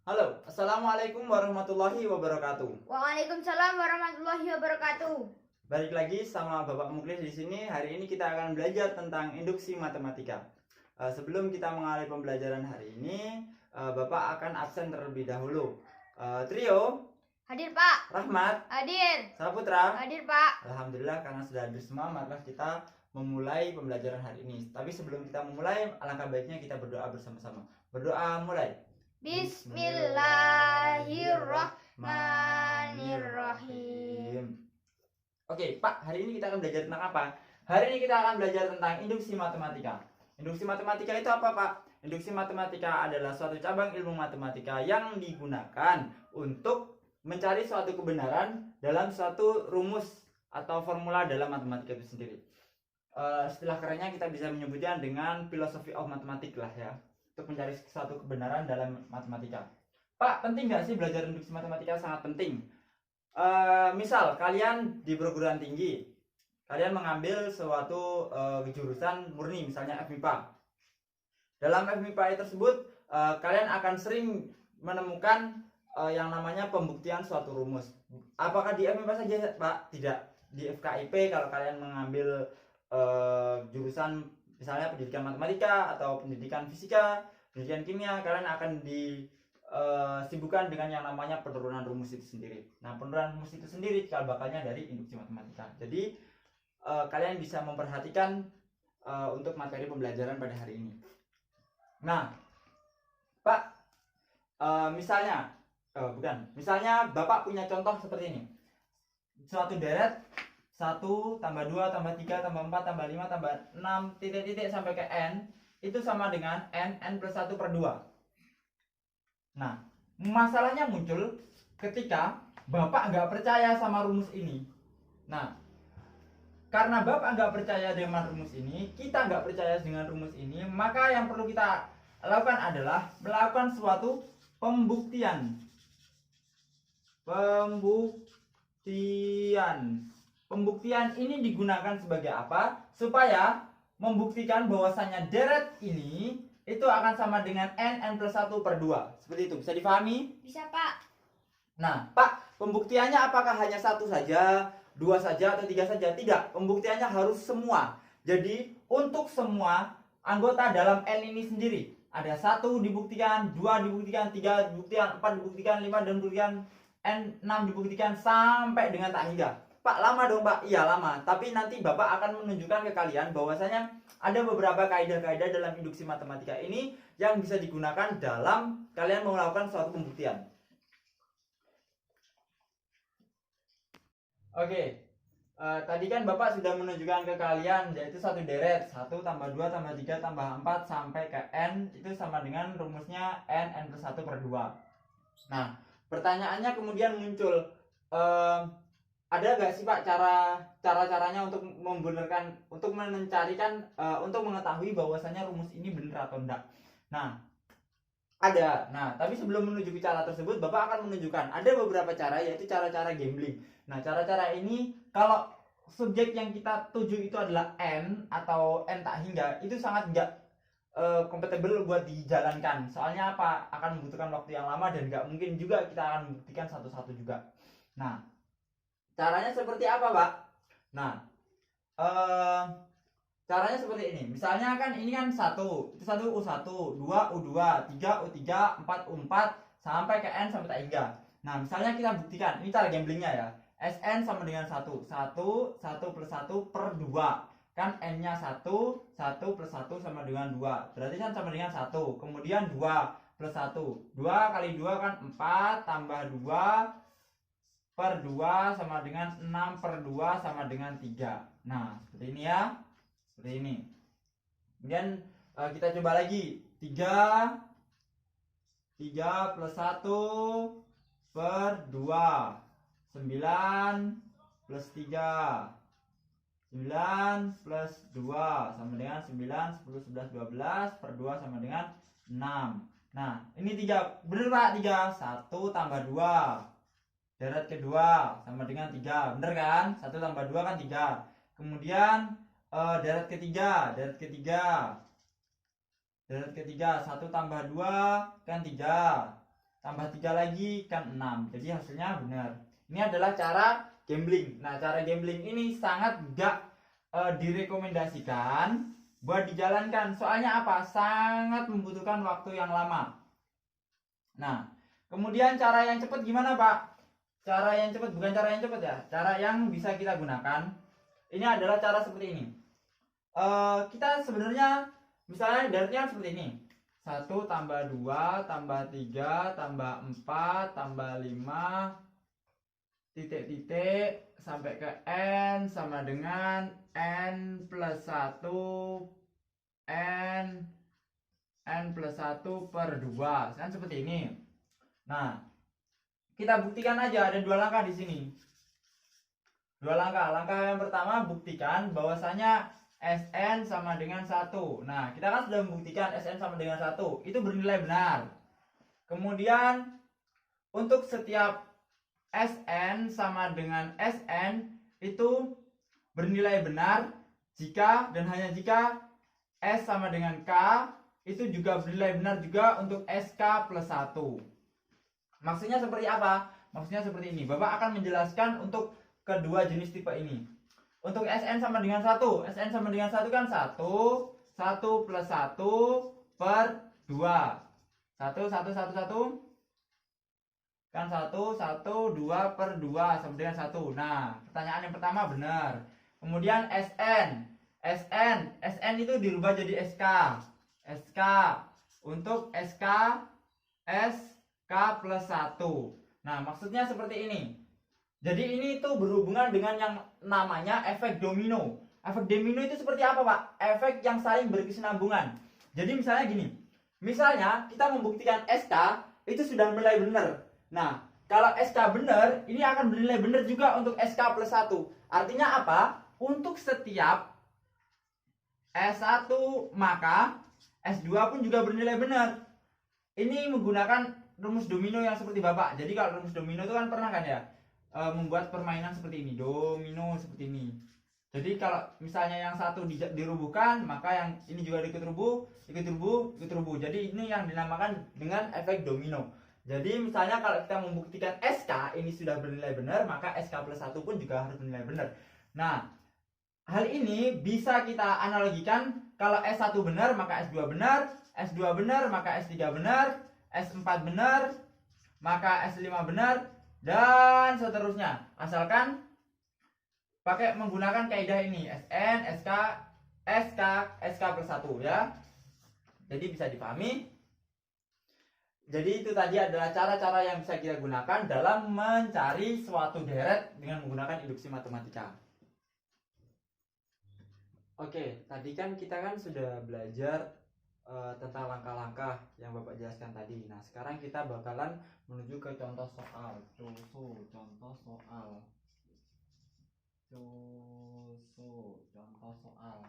Halo, Assalamualaikum warahmatullahi wabarakatuh. Waalaikumsalam warahmatullahi wabarakatuh. Balik lagi sama Bapak Muklis di sini. Hari ini kita akan belajar tentang induksi matematika. Sebelum kita mengawali pembelajaran hari ini, Bapak akan absen terlebih dahulu. Trio, Hadir Pak. Rahmat, Hadir. Saputra. Hadir Pak. Alhamdulillah karena sudah hadir semua, maka kita memulai pembelajaran hari ini. Tapi sebelum kita memulai, alangkah baiknya kita berdoa bersama-sama. Berdoa mulai. Bismillahirrahmanirrahim. Oke, Pak, hari ini kita akan belajar tentang apa? Hari ini kita akan belajar tentang induksi matematika. Induksi matematika itu apa, Pak? Induksi matematika adalah suatu cabang ilmu matematika yang digunakan untuk mencari suatu kebenaran dalam suatu rumus atau formula dalam matematika itu sendiri. Istilah kerennya kita bisa menyebutnya dengan philosophy of mathematics lah ya, untuk mencari suatu kebenaran dalam matematika. Pak, penting nggak sih belajar induksi matematika? Sangat penting. Misal kalian di perguruan tinggi, kalian mengambil suatu jurusan murni, misalnya FMIPA. Dalam FMIPA tersebut, kalian akan sering menemukan yang namanya pembuktian suatu rumus. Apakah di FMIPA saja, Pak? Tidak. Di FKIP kalau kalian mengambil jurusan misalnya pendidikan matematika atau pendidikan fisika, pendidikan kimia, kalian akan disibukkan dengan yang namanya penurunan rumus itu sendiri. Nah, penurunan rumus itu sendiri cikal bakalnya dari induksi matematika. Jadi kalian bisa memperhatikan untuk materi pembelajaran pada hari ini. Nah, Pak, misalnya Bapak punya contoh seperti ini. Suatu deret 1 tambah 2 tambah 3 tambah 4 tambah 5 tambah 6 titik-titik sampai ke n itu sama dengan n plus 1 per 2. Nah, masalahnya muncul ketika Bapak nggak percaya sama rumus ini. Nah, karena Bapak nggak percaya dengan rumus ini, kita nggak percaya dengan rumus ini, maka yang perlu kita lakukan adalah melakukan suatu pembuktian. Pembuktian ini digunakan sebagai apa? Supaya membuktikan bahwasannya deret ini itu akan sama dengan n plus 1 per 2. Seperti itu, bisa dipahami? Bisa Pak. Nah, Pak, pembuktiannya apakah hanya satu saja, dua saja, atau tiga saja? Tidak, pembuktiannya harus semua. Jadi, untuk semua anggota dalam n ini sendiri, ada 1 dibuktikan, 2 dibuktikan, 3 dibuktikan, 4 dibuktikan, 5 dibuktikan, n6 dibuktikan, sampai dengan tak hingga. Pak, lama dong, Pak? Iya, lama. Tapi nanti Bapak akan menunjukkan ke kalian bahwasanya ada beberapa kaidah-kaidah dalam induksi matematika ini yang bisa digunakan dalam kalian melakukan suatu pembuktian. Oke, tadi kan Bapak sudah menunjukkan ke kalian yaitu satu deret 1 tambah 2 tambah 3 tambah 4 sampai ke n itu sama dengan rumusnya n plus 1 per 2. Nah, pertanyaannya kemudian muncul, ada nggak sih Pak caranya untuk membenarkan, untuk mencarikan, untuk mengetahui bahwasannya rumus ini benar atau enggak? Nah, ada. Nah, tapi sebelum menuju ke cara tersebut, Bapak akan menunjukkan ada beberapa cara, yaitu cara-cara gambling. Nah, cara-cara ini kalau subjek yang kita tuju itu adalah n atau n tak hingga, itu sangat nggak kompatibel buat dijalankan. Soalnya apa? Akan membutuhkan waktu yang lama dan nggak mungkin juga kita akan membuktikan satu-satu juga. Nah, caranya seperti apa, Pak? Nah, caranya seperti ini. Misalnya kan ini kan 1, itu 1 U1, 2 U2, 3 U3, 4 U4 sampai ke n sampai tak hingga. Nah, misalnya kita buktikan, ini cara gamblingnya ya. Sn sama dengan 1 plus 1 per 2. Kan n-nya 1 plus 1 sama dengan 2. Berarti kan sama dengan 1. Kemudian 2 plus 1. 2 kali 2 kan 4 tambah 2 per 2 sama dengan 6 per 2 sama dengan 3. Nah, seperti ini ya. Seperti ini. Kemudian kita coba lagi. 3 plus 1 per 2. 9 plus 3. 9 plus 2 sama dengan 9, 10, 11, 12 per 2 sama dengan 6. Nah, ini 3. Bener Pak, 3. 1 tambah 2. Deret kedua sama dengan 3. Bener kan? 1 tambah 2 kan 3. Kemudian deret ketiga. Deret ketiga 1 tambah 2 kan 3. tambah 3 lagi kan 6. Jadi hasilnya benar. Ini adalah cara gambling. Nah, cara gambling ini sangat gak direkomendasikan buat dijalankan. Soalnya apa? Sangat membutuhkan waktu yang lama. Nah, kemudian cara yang cepat gimana, Pak? Cara yang cepat, bukan cara yang cepat ya. Cara yang bisa kita gunakan. Ini adalah cara seperti ini. Kita sebenarnya misalnya darinya seperti ini. 1 tambah 2 tambah 3 tambah 4 tambah 5 titik-titik sampai ke n sama dengan n plus 1 n plus 1 per 2 kan seperti ini. Nah, kita buktikan aja, ada 2 langkah di sini. 2 langkah. Langkah yang pertama, buktikan bahwasanya Sn sama dengan 1. Nah, kita kan sudah membuktikan Sn sama dengan 1 itu bernilai benar. Kemudian untuk setiap Sn sama dengan Sn itu bernilai benar jika dan hanya jika S sama dengan K itu juga bernilai benar juga untuk SK plus 1. Maksudnya seperti apa? Maksudnya seperti ini. Bapak akan menjelaskan untuk kedua jenis tipe ini. Untuk Sn sama dengan 1. Sn sama dengan 1 kan 1 plus 1 per 2. 1 kan 1 2 per 2 sama dengan 1. Nah, pertanyaan yang pertama benar. Kemudian Sn itu dirubah jadi SK untuk SK plus 1. Nah, maksudnya seperti ini. Jadi ini tuh berhubungan dengan yang namanya efek domino. Efek domino itu seperti apa, Pak? Efek yang saling berkesinambungan. Jadi misalnya gini. Misalnya kita membuktikan SK itu sudah mulai benar. Nah, kalau SK benar, ini akan bernilai benar juga untuk SK plus 1. Artinya apa? Untuk setiap S1 maka S2 pun juga bernilai benar. Ini menggunakan rumus domino yang seperti Bapak. Jadi kalau rumus domino itu kan pernah kan ya membuat permainan seperti ini, domino seperti ini. Jadi kalau misalnya yang satu dirubuhkan, maka yang ini juga ikut rubuh. Jadi ini yang dinamakan dengan efek domino. Jadi misalnya kalau kita membuktikan SK ini sudah bernilai benar, maka SK plus 1 pun juga harus bernilai benar. Nah, hal ini bisa kita analogikan kalau S1 benar, maka S2 benar, S2 benar, maka S3 benar, S4 benar, maka S5 benar, dan seterusnya. Asalkan pakai menggunakan kaidah ini, Sn, SK plus 1 ya. Jadi bisa dipahami. Jadi itu tadi adalah cara-cara yang bisa kita gunakan dalam mencari suatu deret dengan menggunakan induksi matematika. Oke, tadi kan kita kan sudah belajar tentang langkah-langkah yang Bapak jelaskan tadi. Nah, sekarang kita bakalan menuju ke contoh soal. Contoh soal.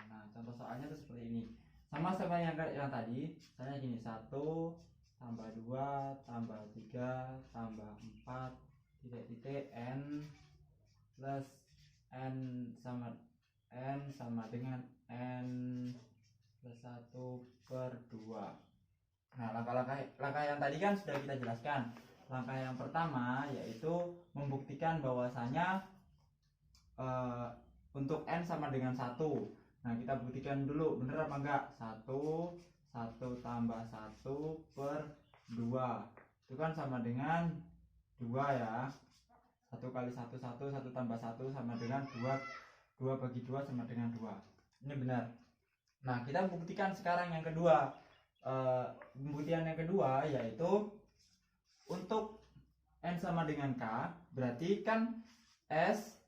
Nah, contoh soalnya itu seperti ini. Sama-sama yang tadi. Misalnya gini, 1 tambah 2 tambah 3 tambah 4 titik n plus n sama dengan n plus 1 per 2. Nah, langkah yang tadi kan sudah kita jelaskan. Langkah yang pertama yaitu membuktikan bahwasanya untuk n sama dengan 1. Nah, kita buktikan dulu bener apa enggak. 1 tambah 1 per 2 itu kan sama dengan 2 ya. 1 kali 1 1 tambah 1 sama dengan 2 bagi 2 sama dengan 2. Ini benar. Nah, kita buktikan sekarang yang kedua. Pembuktian yang kedua yaitu untuk n sama dengan k, berarti kan S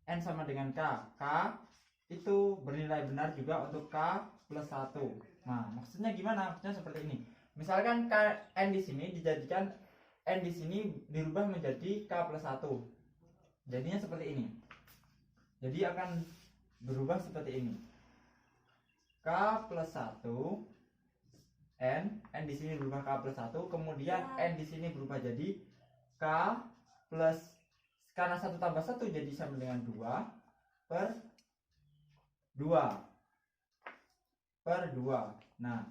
n sama dengan k itu bernilai benar juga untuk k plus 1. Nah, maksudnya gimana? Maksudnya seperti ini. Misalkan n di sini dijadikan n di sini dirubah menjadi k plus 1. Jadinya seperti ini. Jadi akan berubah seperti ini. K plus 1 n di sini berubah k plus 1, kemudian n di sini berubah jadi k plus, karena 1 tambah 1 jadi sama dengan 2 per 2. Nah,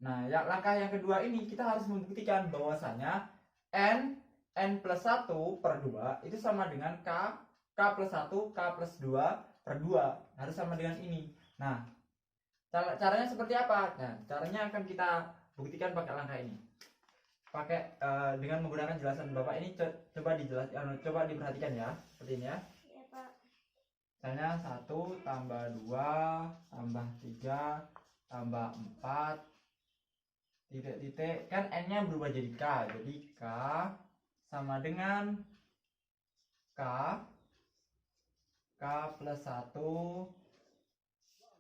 Nah, langkah yang kedua ini kita harus membuktikan bahwasanya n plus 1 per 2 itu sama dengan k plus 1, k plus 2 per 2. Harus sama dengan ini. Nah, caranya seperti apa? Nah, caranya akan kita buktikan pakai langkah ini. Pakai dengan menggunakan jelasan Bapak ini, coba diperhatikan ya, seperti ini ya. Iya, Pak. Misalnya 1 tambah 2 tambah 3 tambah 4 titik-titik, kan n-nya berubah jadi k. Jadi k sama dengan k plus 1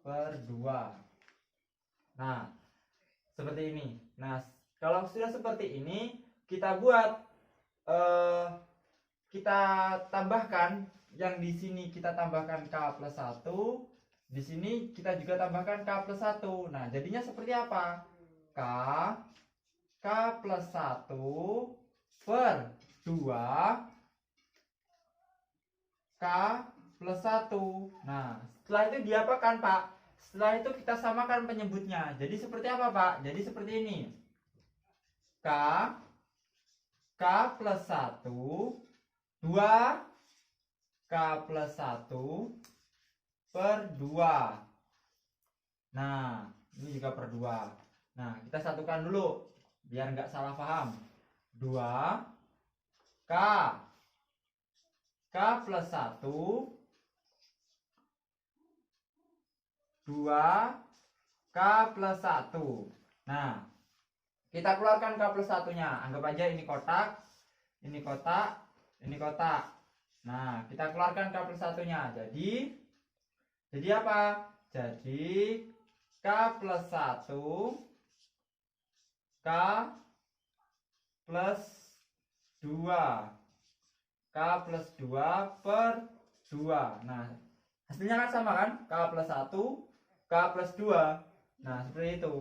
per 2. Nah, seperti ini. Nah, kalau sudah seperti ini, kita buat kita tambahkan yang di sini, kita tambahkan k plus 1, di sini kita juga tambahkan k plus 1. Nah, jadinya seperti apa? K plus 1 per 2 k plus 1. Nah, setelah itu diapakan, Pak? Setelah itu kita samakan penyebutnya. Jadi seperti apa, Pak? Jadi seperti ini. K plus 1 2 k plus 1 per 2. Nah, ini juga per 2. Nah, kita satukan dulu biar nggak salah paham. 2 k plus 1 2 k plus 1. Nah, kita keluarkan k plus 1-nya. Anggap aja ini kotak, ini kotak, ini kotak. Nah, kita keluarkan k plus 1-nya. Jadi apa? Jadi k plus 1 k plus 2 k plus 2 per 2. Nah, hasilnya kan sama kan? K plus 1 k plus 2. Nah, seperti itu.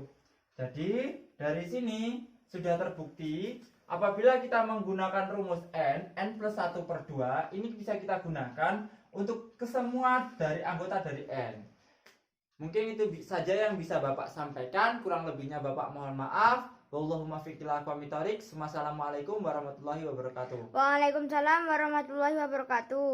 Jadi dari sini sudah terbukti apabila kita menggunakan rumus n plus 1 per 2, ini bisa kita gunakan untuk kesemua dari anggota dari n. Mungkin itu saja yang bisa Bapak sampaikan, kurang lebihnya Bapak mohon maaf. Wallahu muwaffiq ila aqwamit thoriq. Wassalamualaikum warahmatullahi wabarakatuh. Waalaikumsalam warahmatullahi wabarakatuh.